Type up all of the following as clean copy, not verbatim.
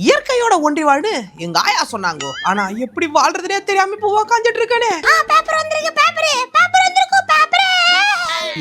இயற்கையோட ஒன்றி வாழ்னு எங்க ஆயா சொன்னாங்க. ஆனா எப்படி வாழ்றதுனே தெரியாம இப்ப உட்காந்துட்டு இருக்கேனே. பேப்பர் வந்திருக்கு, பேப்பர் வந்திருக்கு, பேப்பர்.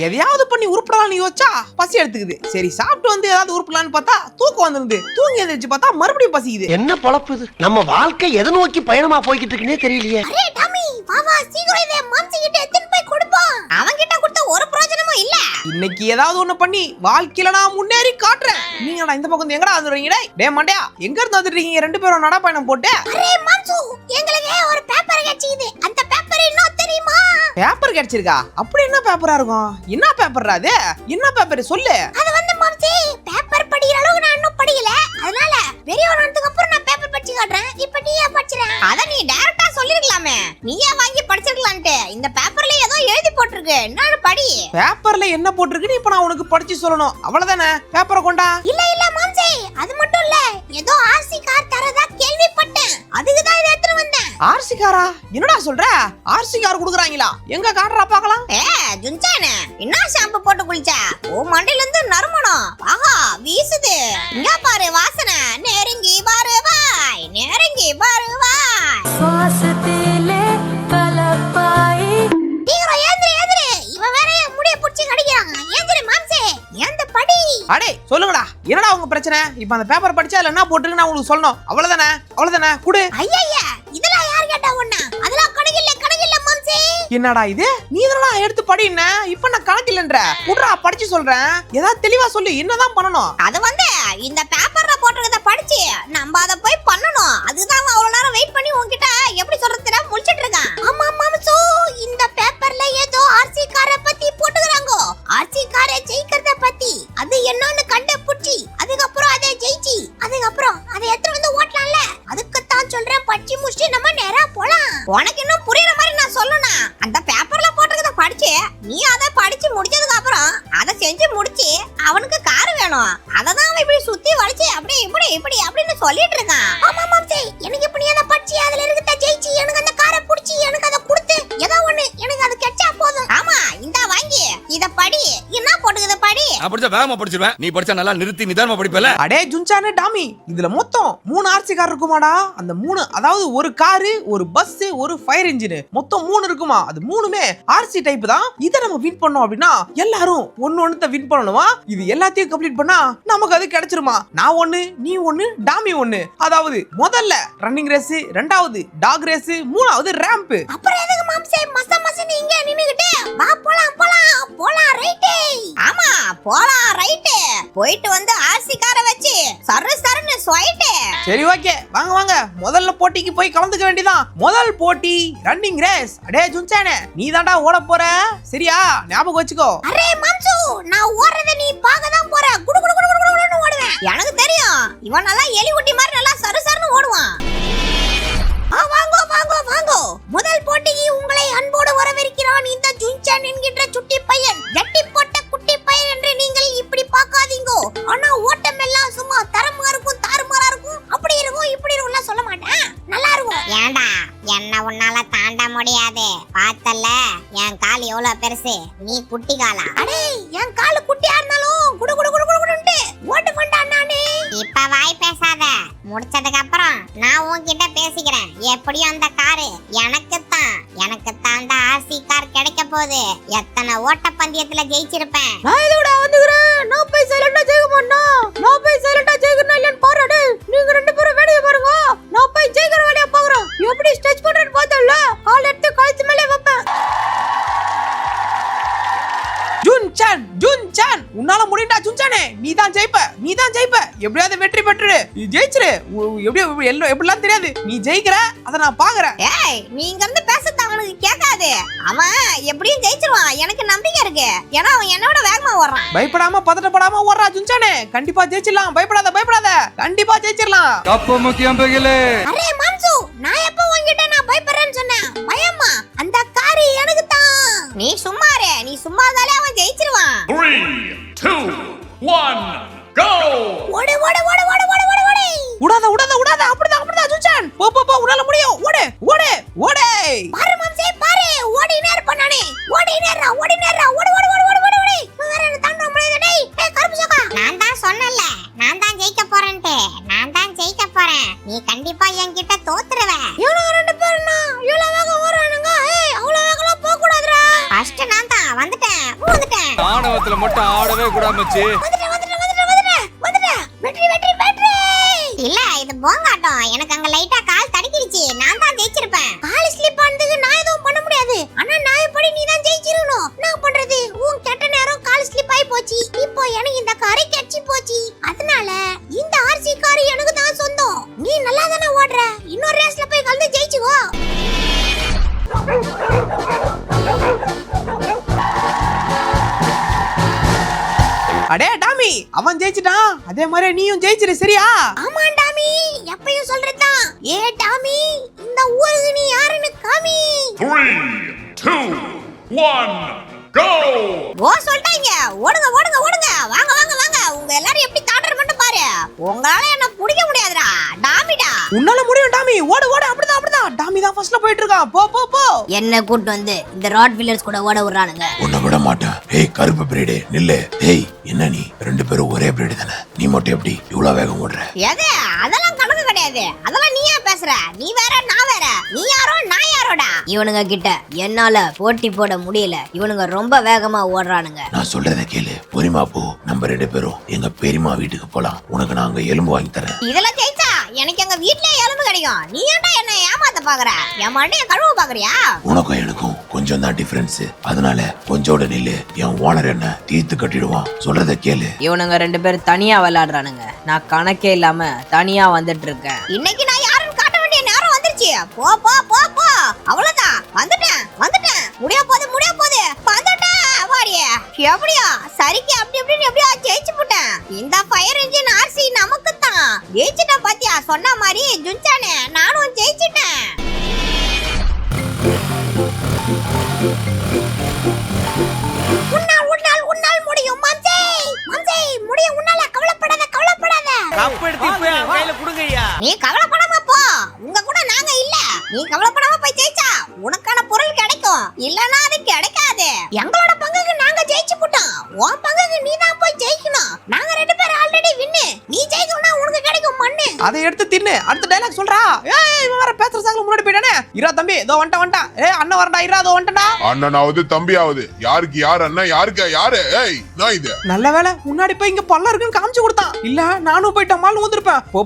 எதையாவது பண்ணி உருப்படலாம் யோசிச்சா பசி எடுத்துக்குது. சரி சாப்பிட்டு வந்து ஏதாவது உருப்படலான்னு பார்த்தா தூக்கம் வந்துருது. தூங்கி எழுந்திருச்சு பார்த்தா மறுபடியும் பசிக்குது. என்ன பொழப்பு இது? நம்ம வாழ்க்கை எதை நோக்கி பயணமா போய்கிட்டு இருக்குன்னே தெரியலையே. அரே டாமி, வா வா சீக்கிரம் இத மாம்சி கிட்ட எடுத்து போய் கொடுப்போம். அவன் கிட்ட கொடுத்த ஒரு பிரயோஜனமும் இல்ல. இன்னைக்கு ஏதாவது ஒண்ணு பண்ணி வாழ்க்கையில நான் முன்னேறி காட்டுறேன். நீங்கடா இந்த பக்கம் எங்கடா வந்துறீங்க? டேய் மண்டையா, எங்க இருந்து வந்துட்டீங்க ரெண்டு பேரும் நடப்பயணம் போட்டு? அரே மாம்சு, எங்களுக்கு ஒரு பேப்பர் கிடைச்சது. அந்த பேப்பர் என்ன தெரியுமா? பேப்பர் கிடைச்சிருக்கா? அப்படி என்ன பேப்பரா இருக்கும்? என்ன பேப்பர்ரா அது? என்ன பேப்பர் சொல்லு. அது வந்து மாம்சி, பேப்பர் படிக்கிற அளவுக்கு நான் இன்னும் படிக்கல. அதனால பெரியவனானதுக்கு அப்புறம் நான் பேப்பர் படிச்சு காட்டுறேன். இப்போ நீயே படிச்சற. அத நீ டைரக்டா சொல்லிருக்கலாமே. நீயே வாங்கி படிச்சிரலாம்னு. இந்த பேப்பர்ல ஏதோ எழுதி போட்டுருக்கு. என்னன்னு படி. பேப்பர்ல என்ன போட்டுருக்குன்னு இப்ப நான் உனக்கு படிச்சு சொல்லணும். அவ்வளவுதானே? பேப்பரை கொண்டா. இல்ல இல்ல மாம்சி, அது மட்டும் இல்ல. ஏதோ ஆர்சி கார் தரதா கேள்விப்பட்டேன். அதுக்கு தான் இத எடுத்து வந்தேன். ஆர்சி காரா? என்னடா சொல்ற? ஆர்சி கார் குடுக்குறாங்களா? எங்க காட்டுறா பார்க்கலாம். ஜுன்சானே, என்ன ஷாம்பு போட்டு குளிச்ச? ஓ மண்டையில இருந்து நறுமணம் ஆஹா வீசுது. இங்க பாரு வாசனை. நெருங்கி பாரு வாய், நெருங்கி பாரு வாய். சுவாசத்திலே கலப்பாய். தீவிர ஏந்திரு. இவன் வேற முடிய புடிச்சு கடிக்கிறான். ஏந்திரு மாம்சே, ஏந்த படி. அடே சொல்லுங்கடா, என்னடா உங்க பிரச்சனை? இப்ப அந்த பேப்பர் படிச்சா இல்ல என்ன போட்டுருக்கு நான் உங்களுக்கு சொல்லணும். அவ்வளவுதானே குடு. ஐயா, இதெல்லாம் யார் கேட்டா ஒண்ணா? அதெல்லாம் கணக்கில்ல மாம்சே. என்னடா இது? நீ இதெல்லாம் எடுத்து படின. இப்ப நான் கணக்கில்லன்ற. குடுறா படிச்சு சொல்றேன். ஏதாவது தெளிவா சொல்லு. என்னதான் பண்ணணும்? அது வந்து இந்த பேப்பர்ல போட்டுறத படிச்சு நம்ம அத போய் பண்ணனும். அதுதான் அவ்வளவு நேரம் வெயிட் பண்ணி உன்கிட்ட எப்படி சொல்றதுல முழிச்சிட்டு இருக்கான். ஆமா மாம்சு, இந்த பேப்பர்ல ஏதோ ஆர்சி காரை பத்தி போட்டுக்கறாங்க. ஆர்சி காரை ஜெயிக்கிறத பத்தி. அது என்னன்னு கண்டுபிடிச்சி அதுக்கப்புறம் அதை ஜெயிச்சி அதுக்கப்புறம் அதை எடுத்து வந்து ஓட்டலாம்ல. அதுக்கு தான் சொல்றேன், படிச்சு முடிச்சு நம்ம நேரா போலாம். உனக்கு இன்னும் புரியுற மாதிரி நான் சொல்லணும். அந்த பேப்பர்ல போட்டுறத படிச்சு நீ அதை படிச்சு முடிச்சதுக்கு அப்புறம் அதை செஞ்சு முடிச்சு அவனுக்கு கார் வேணும். அததான் அவன் இப்படி சுத்தி வளைச்சு அப்படி இப்படி அப்படின்னு சொல்லிட்டு இருக்கான். ஆமா மாம்சே, எனக்கு இப்ப நீ அதை படிச்சு அதுல இருக்கிறத ஜெயிச்சு எனக்கு அந்த காரை புடிச்சு எனக்கு அதை கொடுத்து ஏதோ ஒண்ணு எனக்கு அது கிடைச்சா போதும். ஆமா, இந்த வாங்கி இத படி. என்ன போட்டுக்குது படி. அப்படிச்சா வேகமா படிச்சிருவேன். நீ படிச்சா நல்லா நிறுத்தி நிதானமா படிப்பல. அடே ஜுன்சானே டாமி, இதுல மொத்தம் 3 ஆர்சி கார் இருக்குமாடா? அந்த 3, அதாவது ஒரு காரு, ஒரு பஸ், ஒரு ஃபயர் இன்ஜின், மொத்தம் 3 இருக்குமா? அது 3மே ஆர்சி டைப் தான். இத நம்ம வின் பண்ணோம் அப்படின்னா எல்லாரும் ஒண்ணு வின் பண்ணணுமா? இது எல்லாத்தையும் கம்ப்ளீட் பண்ணா நமக்கு அது கிடைச்சிருமா? நான் 1, நீ 1, டாமி 1. அதாவது முதல்ல ரன்னிங் ரேஸ், இரண்டாவது டாக் ரேஸ், மூணாவது ரேம்ப். அப்புறம் எதுக்கு மாம்சே மசமசன்னு இங்க நின்னுகிட்டு? வா போலாம் ரைட். ஆமா போலாம் ரைட். போயிட்டு வந்து ஆர்சி காரை வச்சு சர்ன்னு ஸ்வைட். சரி ஓகே, வாங்க முதல்ல போட்டிக்கு போய் கலந்துக்க வேண்டியதான். முதல் போட்டி ரன்னிங் ரேஸ். அடே ஜுன்சானே, நீ தான்டா ஓட போற. சரியா? ஞாபகம் வச்சுக்கோ. அரே மாம்சு, நான் ஓடுறத நீ பார்க்க தான் போற. குடு குடுன்னு ஓடுவேன். எனக்கு தெரியும், இவன் நல்லா எலி குட்டி மாதிரி நல்லா சருன்னு ஓடுவான். வாங்கோ. முதல் போட்டிக்கு உங்களை அன்போடு வரவேற்கிறான் இந்த ஜுன்சான் என்கின்ற சுட்டி பையன். ஜட்டி போட்ட குட்டி பையன் என்று நீங்கள் இப்படி பார்க்காதீங்க. ஆனா ஓட்டம் எல்லாம் சும்மா தரமா இருக்கும், தாறுமாறா இருக்கும், அப்படி இருக்கும் இப்படி இருக்கும்லாம் சொல்ல மாட்டேன். நல்லா இருக்கும். ஏண்டா, என்ன உன்னால தாண்ட முடியாது. பார்த்தல என் கால் எவ்வளவு பெருசு, நீ குட்டி காலா? அடே, என் கால் குட்டியா இருந்தாலும் குடுன்ட்டு ஓட்டு கொண்டா நானே. இப்ப வாய் பேசாத. முடிச்சதுக்கு அப்புறம் நான் உன்கிட்ட பேசிக்கிறேன். எப்படியும் அந்த காரு எனக்கு தான் அந்த ஆர்சி கார் கிடைக்க போகுது. எத்தனை ஓட்ட பந்தயத்துல ஜெயிச்சிருப்பேன். நான் இதோட வந்துறேன். நான் போய் சைலண்டா ஜெயிக்க மாட்டேன். நான் போய் சைலண்டா ஜெயிக்கணும் இல்லன்னு பாருடா. நீங்க ரெண்டு பேரும் வேலைய பாருங்க. நான் போய் ஜெயிக்கிற வேலைய பாக்குறேன். எப்படி ஸ்டெச் பண்றேன்னு பார்த்தல. கால் எடுத்து கழுத்து மேலே வைப்பேன். ஜுன்சான், உன்னால முடியும்டா ஜுன்சானே. நீ தான் ஜெயிப்ப. எப்படியாவது வெற்றி பெற்று ஜெயிச்சிரு. எப்படிலாம் தெரியாது. நீ ஜெயிக்கிற, அத நான் பாக்குறேன். ஏய், நீ இங்க இருந்து பேசுறது அவனுக்கு கேட்காது. அவன் எப்படியும் ஜெயிச்சிருவான், எனக்கு நம்பிக்கை இருக்கு. ஏன்னா அவன் என்னோட வேகமா ஓடுறான். பயப்படாம பதட்டப்படாம ஓடுறா ஜுன்சானே. கண்டிப்பா ஜெயிச்சிடலாம். பயப்படாத. கண்டிப்பா ஜெயிச்சிடலாம். கப்பு முக்கியம் பகிலே. அரே மாம்சு, நான் எப்ப உன்கிட்ட நான் பயப்படுறேன்னு சொன்னேன்? பயமா? அந்த காரி எனக்கு தான். நீ சும்மாரே. நீ சும்மாதாலே அவன் ஜெயிச்சிருவான். 3, 2, 1, go! ஓடு. உடாத. அப்படிதான் ஜுன்சான். போ உன்னால முடியும். ஓடு. பாரு மாம்சே, பாரு. ஓடினே இருப்பான் நானே. ஓடினே ஓடு. வேற என்ன தாண்ட முடியாது டேய். கருப்பு சோக்கா. நான் தான் சொன்னல, நான் தான் ஜெயிக்க போறேன்ட்டு. நான் தான் ஜெயிக்க போறேன். நீ கண்டிப்பா என்கிட்ட தோத்துருவ. இவனுங்க ரெண்டு பேரும் இவ்வளவு வேகம் ஓடுறானுங்க. ஏய் அவ்வளவு வேகம்லாம் போக கூடாதுடா. ஃபர்ஸ்ட் நான் தான் வந்துட்டேன். ஆணவத்துல மட்டும் ஆடவே கூடாது மச்சி. வந்துட்டேன். வெற்றி வெற்றி வெற்றி. இல்ல இது போங்காட்டம். எனக்கு அங்க லைட்டா கால் தடிக்கிடுச்சு. நான் தான் ஜெயிச்சிருப்பேன். கால் ஸ்லிப் ஆனதுக்கு நான் எதுவும் பண்ண முடியாது. ஆனா நான் எப்படி நீ தான் ஜெயிச்சிரணும். நான் பண்றது உன் கெட்ட நேரம் கால் ஸ்லிப் ஆயி போச்சு. இப்போ எனக்கு இந்த காரை கெட்சி போச்சு. அதனால இந்த ஆர்சி கார் எனக்கு தான் சொந்தம். நீ நல்லா தானே ஓடுற. இன்னொரு ரேஸ்ல போய் கலந்து ஜெயிச்சுக்கோ. அடே டாமி, அவன் ஜெயிச்சிட்டான். அதே மாதிரி நீயும் ஜெயிச்சிரு, சரியா? ஆமா டாமி, எப்பயும் சொல்றதுதான். ஏ டாமி, இந்த ஊருக்கு நீ யாருன்னு காமி. 3, 2, 1, go! ஓ சொல்லிட்டாங்க. ஓடுங்க. வாங்க. உங்க எல்லாரும் எப்படி தாண்டற மட்டும் பாரு. உங்களால என்ன பிடிக்க முடியாதுடா. டாமிடா. உன்னால முடியும் டாமி. ஓடு. அப்படிதான். டாமி தான் ஃபர்ஸ்ட்ல போயிட்டு இருக்கான். போ. என்ன கூட்டு வந்து இந்த ராட் வீலர்ஸ் கூட ஓட விடுறானுங்க. உன்னை விட மாட்டேன். ஏய் கருப்பு பிரீடு நில்லு. ஏய் என்ன நீ ரெண்டு பேரும் ஒரே பிரீடு தானே? நீ மட்டும் எப்படி இவ்வளவு வேகம் ஓடுற? எது? அதெல்லாம் கணக்கு கிடையாது. அதெல்லாம் நீ ஏன் பேசுற? நீ வேற நான் வேற. நீ யாரோ நான் யாரோடா? இவனுங்க கிட்ட என்னால போட்டி போட முடியல. இவனுங்க ரொம்ப வேகமா ஓடுறானுங்க. நான் சொல்றத கேளு. பொறிமா போ. நம்ம ரெண்டு பேரும் எங்க பெரியம்மா வீட்டுக்கு போலாம். உனக்கு நான் அங்க எலும்பு வாங்கி தரேன். இதெல்லாம் ஜெயிச்சா எனக்கு எங்க வீட்லயே எலும்பு கிடைக்கும். நீ ஏன்டா என்ன ஏமாத்த பாக்குற? என் மண்டைய கழுவ பாக்குறியா? உனக்கும் எனக்கும் கொஞ்சம் தான் டிஃபரன்ஸ். அதனால கொஞ்சோட நில்லு. என் ஓனர் என்ன தீர்த்து கட்டிடுவான். சொல்றத கேளு. இவனுங்க ரெண்டு பேரும் தனியா விளையாடுறானுங்க. நான் கணக்கே இல்லாம தனியா வந்துட்டு இருக்கேன். இன்னைக்கு நான் யாருன்னு காட்ட வேண்டிய நேரம் வந்துருச்சு. போ. அவ்வளவுதான். வந்துட்டேன். முடிய போகுது. வந்துட்டேன். வாடியே. எப்படியா சரிக்கு அப்படி எப்படியா ஜெயிச்சு போட்டேன். இந்த ஃபயர் இன்ஜின் ஆர்சி நமக்கு தான். ஜெயிச்சிட்டேன் பாத்தியா? சொன்ன மாதிரி ஜுன்சானே நானும் ஜெயிச்சிட்டேன். உன்னால் முடியும் மம்சே. முடியும். உன்னால கவலைப்படாத. கப் எடுத்து போய் அவன் கையில குடுங்கய்யா. நீ கவலைப்படாம போ. உங்க கூட நாங்க இல்ல. நீ கவலைப்படாம போய் ஜெயிச்சா உனக்கான பொருள் கிடைக்கும். இல்லனா அது கிடைக்காது. எங்களோட பங்குக்கு நாங்க ஜெயிச்சு போட்டோம். உன் பங்குக்கு நீ தான் போய் ஜெயிக்கணும். நாங்க ரெண்டு பேரும் ஆல்ரெடி வின்னு. நீ ஜெயிக்கணும்னா உனக்கு கிடைக்கும் மண்ணு. அதை எடுத்து தின்னு. அடுத்த டயலாக் சொல்றா. ஏய் இவன் வேற பேசுற சாங்கல முன்னாடி போய்டானே. இரா தம்பி, இதோ வந்துட்டான். ஏய் அண்ணன் வரடா. இரா இதோ வந்துட்டா. அண்ணனாவது தம்பியாவது யாருக்கு யார் அண்ணன் யாருக்கு யாரு? ஏய் நான் இது. நல்ல வேளை முன்னாடி போய் இங்க பல்ல இருக்குன்னு காமிச்சு கொடுத்தான். இல்ல நானும் போய் டமால் ஊந்திருப்பேன். போ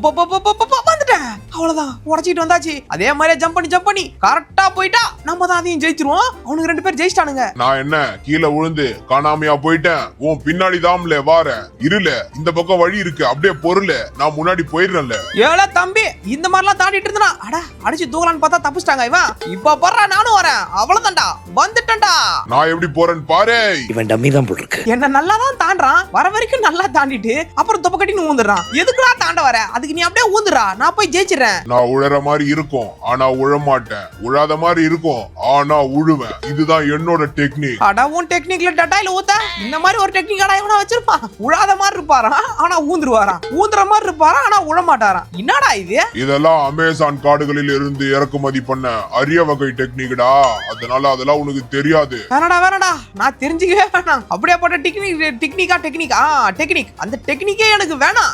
வந்துட்டேன். அவ்வளவுதான், உடைச்சிட்டு வந்தாச்சு. அதே மாதிரியே ஜம்ப் பண்ணி கரெக்டா போயிட்டா நம்ம தான் அதையும் ஜெயிச்சிருவோம். அவனுக்கு ரெண்டு பேர் ஜெயிச்சிட்டானுங்க. நான் என்ன கீழே விழுந்து காணாமையா போயிட்டேன்? உன் பின்னாடி தாம்ல வார இருல. இந்த பக்கம் வழி இருக்கு. அப்படியே பொருள் நான் முன்னாடி போயிடுறேன்ல. ஏல தம்பி, இந்த மாதிரிலாம் தாண்டிட்டு இருந்தா அட அடிச்சு தூக்கலான்னு பார்த்தா தப்பிச்சிட்டாங்க இவன். இப்ப போறா நானும் வரேன். அவ்வளவுதான்டா, வந்துட்டேன்டா. நான் எப்படி போறேன்னு பாரு. இவன் டம்மி தான் போல் இருக்கு. என்ன நல்லா தான் தாண்டான். வர வரைக்கும் நல்லா தாண்டிட்டு அப்புறம் தொப்ப கட்டின்னு ஊந்துறான். எதுக்குடா தாண்ட வர? அதுக்கு நீ அப்படியே ஊந்துறா. நான் போய் ஜெயிச்சிடுறேன். நான் உழற மாதிரி இருக்கும் ஆனா உழமாட்டேன். உழாத மாதிரி இருக்கும் ஆனா உழுவேன். இதுதான் என்னோட டெக்னிக். அட உன் டெக்னிக்ல டட்டாயில ஊத்த இந்த மாதிரி ஒரு டெக்னிக் அட இவனா வச்சிருப்பான். உழாத மாதிரி இருப்பாராம் ஆனா ஊந்துருவாராம். ஊந்துற மாதிரி இருப்பாராம் ஆனா உழ மாட்டாராம். என்னடா இது? இதெல்லாம் அமேசான் காடுகளில் இருந்து இறக்குமதி பண்ண அரிய வகை டெக்னிக்டா. அதனால அதெல்லாம் உனக்கு தெரியாது. வேணடா நான் தெரிஞ்சுக்கவே வேணாம். அப்படியே போட்ட டெக்னிக் அந்த டெக்னிக்கே எனக்கு வேணாம்.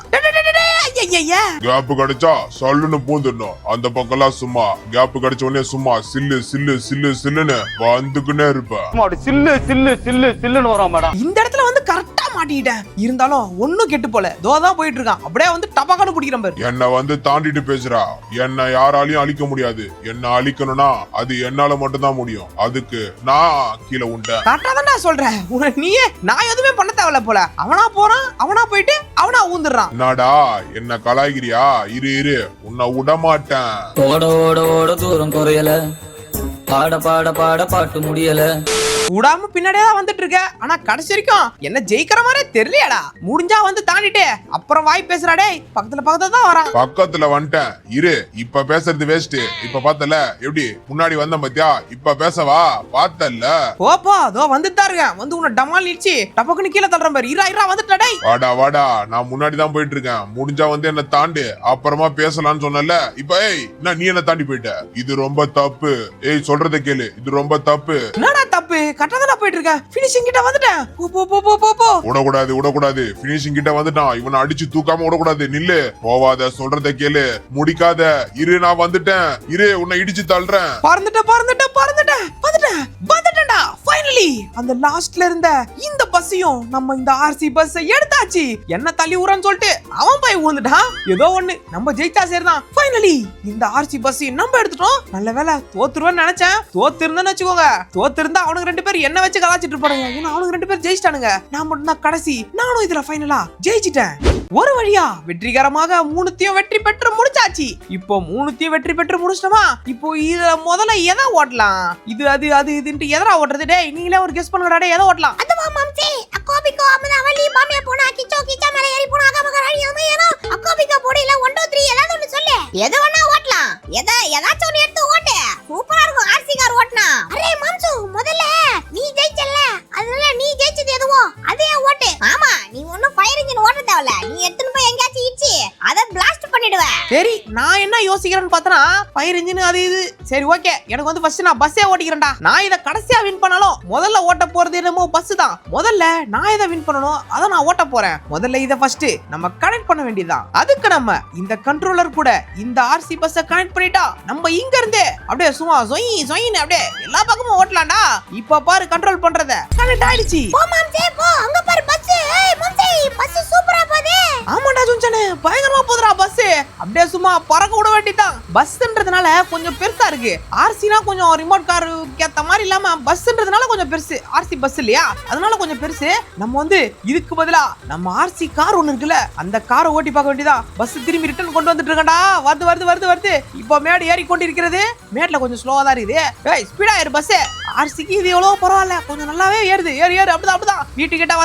கேப் கிடைச்சா சல்லுன்னு பூந்துடணும். அந்த பக்கம்லாம் சும்மா கேப் கிடைச்ச உடனே சும்மா சில்லுன்னு வந்துக்குன்னே இருப்பேன். சில்லுன்னு வரும் மேடம். இந்த இடத்துல வந்து கரெக்டா மாட்டிட்டேன். இருந்தாலும் ஒண்ணும் கெட்டு போல. தோதான் போயிட்டு இருக்கான். அப்படியே வந்து டபாக்கானு பிடிக்கிறேன் பாரு. என்ன வந்து தாண்டிட்டு பேசுறா. என்ன யாராலையும் அழிக்க முடியாது. என்ன அழிக்கணும்னா அது என்னால மட்டும் தான் முடியும். அதுக்கு நான் கீழே உண்டேன். கரெக்டா தான் நான் சொல்றேன். நீயே நான் எதுவுமே பண்ண தேவையில்ல போல. அவனா போறான், அவனா போயிட்டு அவனா ஊந்துடுறான். என்னடா என்ன கலாய்கிறியா? இரு உன்னை விட மாட்டேன். ஓட தூரம் குறையல. பாட பாட்டு முடியல. விடாம பின்னாடியே தான் வந்துட்டு இருக்க. ஆனா கடைசி வரைக்கும் என்ன ஜெயிக்கிற மாதிரி தெரியலையாடா. முடிஞ்சா வந்து தாண்டிட்டு அப்புறம் வாய் பேசுறாடே. பக்கத்துல தான் வரான். பக்கத்துல வந்துட்டேன். இரு இப்ப பேசுறது வேஸ்ட். இப்ப பார்த்தல எப்படி முன்னாடி வந்த பாத்தியா? இப்ப பேசவா பார்த்தல. போப்போ அதோ வந்துட்டா இருக்கேன். வந்து உன்னை டமால் இடிச்சு டபக்குன்னு கீழே தள்ளுறேன் பாரு. இரா வந்துட்டடே. வாடா நான் முன்னாடி தான் போயிட்டு இருக்கேன். முடிஞ்சா வந்து என்ன தாண்டு அப்புறமா பேசலாம்னு சொன்னல. இப்ப நீ என்ன தாண்டி போயிட்ட. இது ரொம்ப தப்பு. சொல்றத கேளு. இது ரொம்ப தப்பு. என்னடா தப்பு? கரெக்டா தான போயிட்டு இருக்கேன். ஃபினிஷிங் கிட்ட வந்துட்டேன். போ போ போ போ போ போ. விடக்கூடாது ஃபினிஷிங் கிட்ட வந்துட்டான். இவனை அடிச்சு தூக்காம விடக்கூடாது. நில்லு, போவாத, சொல்றத கேளு, முடிக்காத. இரு, நான் வந்துட்டேன். இரு, உன்னை இடிச்சு தள்ளுறேன். வந்துட்டேன்டா. ஃபைனலி அந்த லாஸ்ட்ல இருந்த இந்த பஸ்ஸையும் நம்ம இந்த ஆர்சி பஸ்ஸை எடுத்தாச்சு. என்ன தள்ளி ஊறன்னு சொல்லிட்டு அவன் போய் விழுந்துட்டான். ஏதோ ஒண்ணு, நம்ம ஜெயிச்சா சரிதான். ஃபைனலி இந்த ஆர்சி பஸ்ஸையும் நம்ம எடுத்துட்டோம். நல்ல வேலை, தோத்துருவேன்னு நினைச்சேன். தோத்துருந்தேன்னு வச்சுக்கோங்க. தோத்துருந்தா அவனுக்கு 2 பேர் என்ன வச்சு கலாச்சிட்டு இருப்பானுங்க. ஏன்னா அவனுக்கு 2 பேர் ஜெயிச்சிட்டானுங்க. நான் மட்டும் தான் கடைசி. நானும் இதுல ஃபைனலா ஜெயிச்சிட்டேன். ஒரு வழியா வெற்றிகரமாக 3த்தையும் வெற்றி பெற்று முடிச்சாச்சு. இப்போ 3த்தையும் வெற்றி பெற்று முடிச்சிட்டோமா? இப்போ இதுல முதல்ல எதை ஓட்டலாம்? இது அது இதுன்ட்டு எதரா ஓட்டுறது? டேய், நீங்களே ஒரு கெஸ் பண்ணுங்கடா. டேய், எதை ஓட்டலாம்? அதுவா மாம்சே, அக்கோபிகோ அமதாவலி பாமியா போனா கிச்சோ கிச்சா மேல ஏறி போனா அகமகராணி அமையனா அக்கோபிகோ போடில 1 2 3 ஏதாவது ஒன்னு சொல்லு. எது வேணா ஓட்டலாம். ஏதாச்சும் ஒன்னு எடுத்து ஓட்டு. சூப்பரா இருக்கும் ஆர்சி கார் ஓட்டனா. அரே மாம்சு, முதல்ல நீ ஜெயிச்சல்ல, அதனால நீ ஜெயிச்சது எதுவோ அதே ஓட்டு. ஆமா, நீ ஒன்னும் ஃபயர் இன்ஜின் ஓட்ட தேவல. நீ எடுத்துன்னு போய் எங்கயாச்சும் இடிச்சு அத பிளாஸ்ட் பண்ணிடுவ. சரி, நான் என்ன யோசிக்கிறேன்னு பார்த்தனா ஃபயர் இன்ஜின் அது இது. சரி, ஓகே, எனக்கு வந்து ஃபர்ஸ்ட் நான் பஸ்ஸே ஓட்டிக்கிறேன்டா. நான் இத கடைசியா வின் பண்ணாலும் முதல்ல ஓட்ட போறது என்னமோ பஸ் தான். முதல்ல நான் இத வின் பண்ணனும், அத நான் ஓட்ட போறேன். முதல்ல இத ஃபர்ஸ்ட் நம்ம கனெக்ட் பண்ண வேண்டியதுதான். அதுக்கு நம்ம இந்த கண்ட்ரோலர் கூட இந்த ஆர்சி பஸ்ஸை கனெக்ட் பண்ணிட்டா நம்ம இங்க இருந்தே அப்படியே சும்மா சொயின்னு அப்படியே எல்லா பக்கமும் ஓட்டலாம்டா. இப்ப பாரு கண்ட்ரோல் பண்றத. கனெக்ட் ஆயிடுச்சு. போ மாம்சே போ, அங்க பாரு பஸ். ஏய் மாம்சே, பஸ் சூப்பரா போகுது. ஆமாடா சுஞ்சனே, பயங்கரமா போதுடா பஸ். அப்படியே சும்மா பறக்க விட வேண்டியதான். பஸ்ன்றதுனால கொஞ்சம் பெருசா இருக்கு. ஆர்சினா கொஞ்சம் ரிமோட் கார் கேத்த மாதிரி இல்லாம பஸ்ன்றதுனால கொஞ்சம் பெருசு. ஆர்சி பஸ் இல்லையா, அதனால கொஞ்சம் பெருசு. நம்ம வந்து இதுக்கு பதிலா நம்ம ஆர்சி கார் ஒண்ணு இருக்குல்ல, அந்த காரை ஓட்டி பார்க்க வேண்டியதான். பஸ் திரும்பி ரிட்டர்ன் கொண்டு வந்துட்டு இருக்கடா. வருது. இப்போ மேடு ஏறி கொண்டிருக்கிறது. மேட்ல கொஞ்சம் ஸ்லோவா தான் இருக்குது. ஏய், ஸ்பீடா ஏறு பஸ். ஆர்சிக்கு இது எவ்வளவு பரவாயில்ல, கொஞ்சம் நல்லாவே ஏறுது. ஏறு அப்படிதான். வீட்டுக்கிட்ட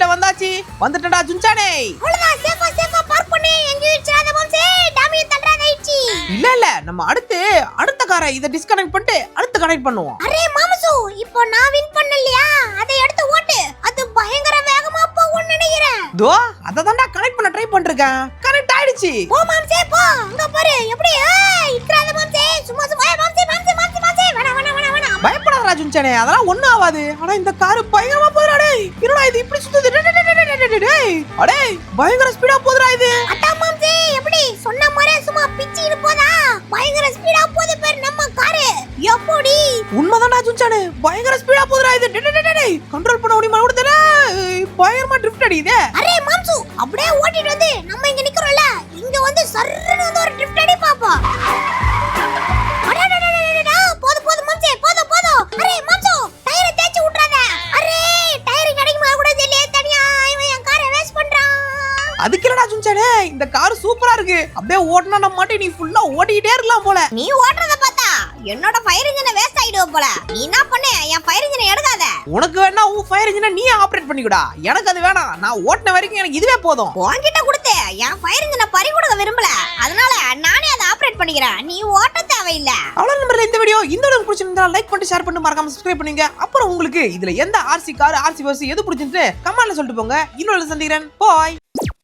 வந்தாச்சு. வந்துட்டடா சுஞ்சானே. அவ்வளவுதான், சேஃபா பார்க் பண்ணு. எங்க இடிச்சாத மாம்சே, டாமி தள்ளாத இடிச்சி. இல்ல நம்ம அடுத்த காரை இத டிஸ்கனெக்ட் பண்ணிட்டு அடுத்து கனெக்ட் பண்ணுவோம். அரே மாமசு, இப்போ நான் வின் பண்ணலையா? அதை எடுத்து ஓட்டு. அது பயங்கர வேகமா போகும்னு நினைக்கிறேன். தோ அத தான்டா கனெக்ட் பண்ண ட்ரை பண்ணிருக்கேன். கனெக்ட் ஆயிடுச்சு. போ மாம்சே போ, அங்க பாரு எப்படி. ஏய், இக்ராத மாம்சே, சும்மா ஏய் மாம்சே வேணா. பயப்படாத சுஞ்சனே, அதெல்லாம் ஒண்ணும் ஆகாது. ஆனா இந்த கார் பயங்கரமா போதுடா. டேய், என்னடா இது இப்படி சுத்துது? டேய், அடே பயங்கர ஸ்பீடா போதுடா இது. அட்டா மாம்சே, எப்படி சொன்ன மாதிரி சும்மா பிச்சிட்டு போதா? பயங்கர ஸ்பீடா போகுது பேர் நம்ம கார். எப்படி? உண்மைதான்டா சுஞ்சனே, பயங்கர ஸ்பீடா போதுடா இது. டேய், கண்ட்ரோல் பண்ண முடியுமா கூட தெரியல. பயங்கரமா ட்ரிஃப்ட் அடிக்குதே. அரே மாம்சு, அப்படியே ஓட்டிட்டு வந்து நம்ம இங்க நிக்கறோம்ல, இங்க வந்து சர்றன்னு வந்து ஒரு ட்ரிஃப்ட் அடி பாப்போம். போது மாம்சே, போது. அரே மாம்சு, டயரை தேய்ச்சி விட்றாத. அரே டயர் கிடைக்குமா கூட தெரியல. தனியா இவன் என் காரை வேஸ்ட் பண்றான். அதுக்கு என்னடா சுஞ்சனே, இந்த கார் சூப்பரா இருக்கு. அப்படியே ஓட்டினா நம்ம மாட்டி நீ ஃபுல்லா ஓட்டிக்கிட்டே இருக்கலாம் போல. நீ ஓட்டுறத பார்த்தா என்னோட ஃபயர் இன்ஜினை வேஸ்ட் ஆயிடுவ போல. நீ என்ன பண்ணு, என் ஃபயர் இன்ஜினை எடுக்காத. உனக்கு வேணா உன் ஃபயர் இன்ஜினை நீ ஆபரேட் பண்ணிக்கூடா. எனக்கு அது வேணாம். நான் ஓட்டின வரைக்கும் எனக்கு இதுவே போதும். உன்கிட்ட கொடுத்து என் ஃபயர் இன்ஜினை பறி கொடுக்க விரும்பல. அதனால நானே அதை ஆபரேட் பண்ணிக்கிறேன். நீ ஓட்ட தேவையில்ல. அவ்வளவு நம்பர்ல இந்த வீடியோ பிடிச்சிருந்தா லைக் பண்ணி ஷேர் பண்ணி மறக்காம சப்ஸ்கிரைப் பண்ணுங்க. அப்புறம் உங்களுக்கு இதுல எந்த ஆர்சி கார் ஆர்சி பஸ் எது பிடிச்சிருந்து கமெண்ட்ல சொல்லிட்டு போங்க. இன்னொரு சந்திக்கிறேன். பாய்.